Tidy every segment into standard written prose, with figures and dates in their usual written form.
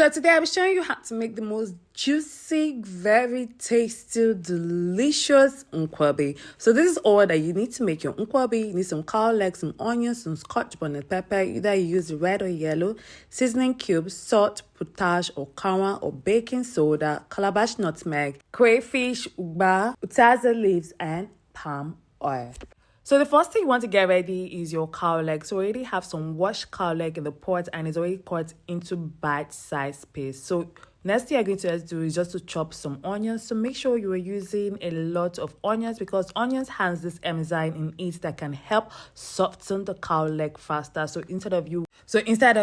So today I'll be showing you how to make the most juicy, very tasty, delicious Nkwobi. So this is all that you need to make your Nkwobi. You need some cow legs, some onions, some Scotch bonnet pepper. Either you use red or yellow, seasoning cubes, salt, potash or Akanwu or baking soda, Calabash nutmeg, crayfish, Ugba, Utazi leaves, and palm oil. So the first thing you want to get ready is your cow leg. So we already have some washed cow leg in the pot and it's already cut into bite-sized pieces. So next thing you're going to do is just to chop some onions. So make sure you are using a lot of onions because onions has this enzyme in it that can help soften the cow leg faster. So instead of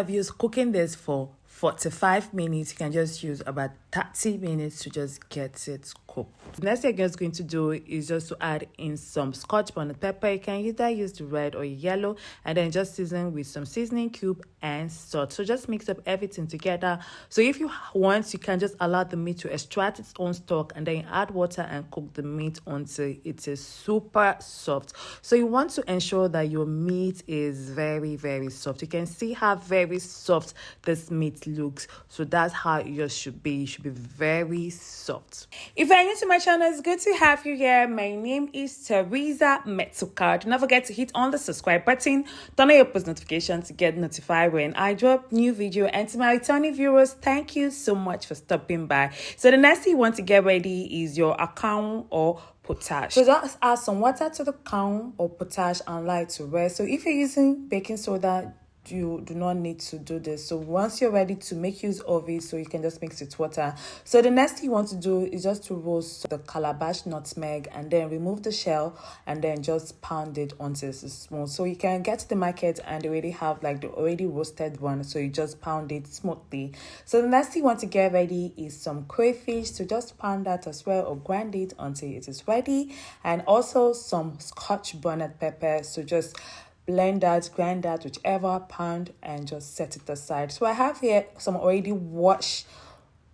you cooking this for 45 minutes, you can just use about 30 minutes to just get it cooked. The next thing you're going to do is just to add in some Scotch bonnet pepper. You can either use the red or yellow and then just season with some seasoning cube and salt. So just mix up everything together. So if you want, you can just allow the meat to extract its own stock and then add water and cook the meat until it is super soft. So you want to ensure that your meat is very, very soft. You can see how very soft this meat looks. So that's how it just should be. It should be very soft. If you're new to my channel, it's good to have you here. My name is Teresa Metsuka. Do not forget to hit on the subscribe button, turn on your post notifications to get notified when I drop new video. And to my returning viewers, thank you so much for stopping by. So the next thing you want to get ready is your Akanwu or potash. So just add some water to the Akanwu or potash and allow it to rest. So if you're using baking soda, you do not need to do this. So once you're ready to make use of it, so you can just mix it with water. So the next thing you want to do is just to roast the Calabash nutmeg and then remove the shell and then just pound it until it's smooth. So you can get to the market and they already have like the already roasted one, so you just pound it smoothly. So the next thing you want to get ready is some crayfish. So just pound that as well or grind it until it is ready, and also some Scotch bonnet pepper. So just blend that, grind that, whichever, pound, and just set it aside. So I have here some already washed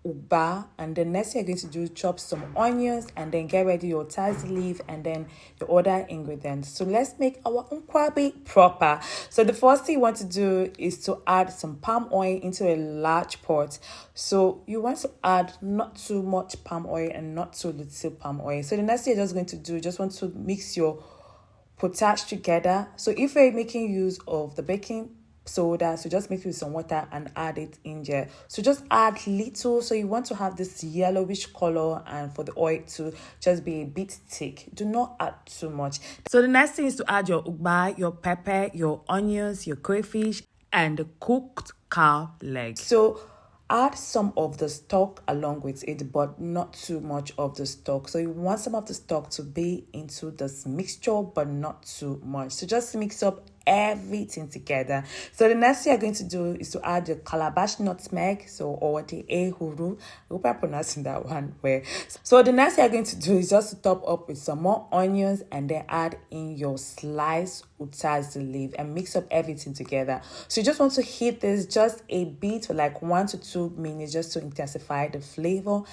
Ugba, and the next thing you're going to do, chop some onions and then get ready your Utazi leaf and then the other ingredients. So let's make our Nkwobi proper. So the first thing you want to do is to add some palm oil into a large pot. So you want to add not too much palm oil and not too little palm oil. So the next thing you're just going to do, just want to mix your potash together. So if you're making use of the baking soda, so just mix with some water and add it in there. So just add little. So you want to have this yellowish color and for the oil to just be a bit thick. Do not add too much. So the next thing is to add your Ugba, your pepper, your onions, your crayfish, and the cooked cow leg. So add some of the stock along with it, but not too much of the stock. So you want some of the stock to be into this mixture, but not too much. So just mix up everything together. So the next thing you're going to do is to add the Calabash nutmeg, so or the ehuru. I hope I'm pronouncing that one well. So the next thing you're going to do is just to top up with some more onions and then add in your sliced Utazi leaf and mix up everything together. So you just want to heat this just a bit for like 1 to 2 minutes just to intensify the flavor.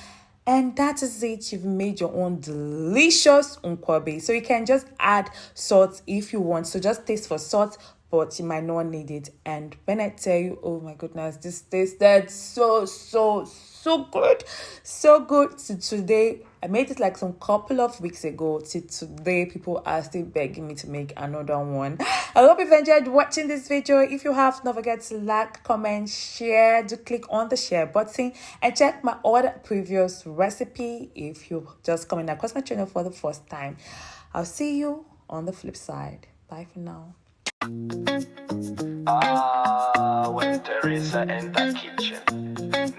And that is it. You've made your own delicious Nkwobi. So you can just add salt if you want. So just taste for salt, but you might not need it. And when I tell you, oh my goodness, this tasted so good. So good. So today, I made it like some couple of weeks ago. Till today, people are still begging me to make another one. I hope you've enjoyed watching this video. If you have, don't forget to like, comment, share. Do click on the share button and check my other previous recipe if you just coming across my channel for the first time. I'll see you on the flip side. Bye for now. When Teresa enter kitchen,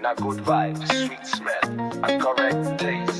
na good vibe, sweet smell, and correct taste.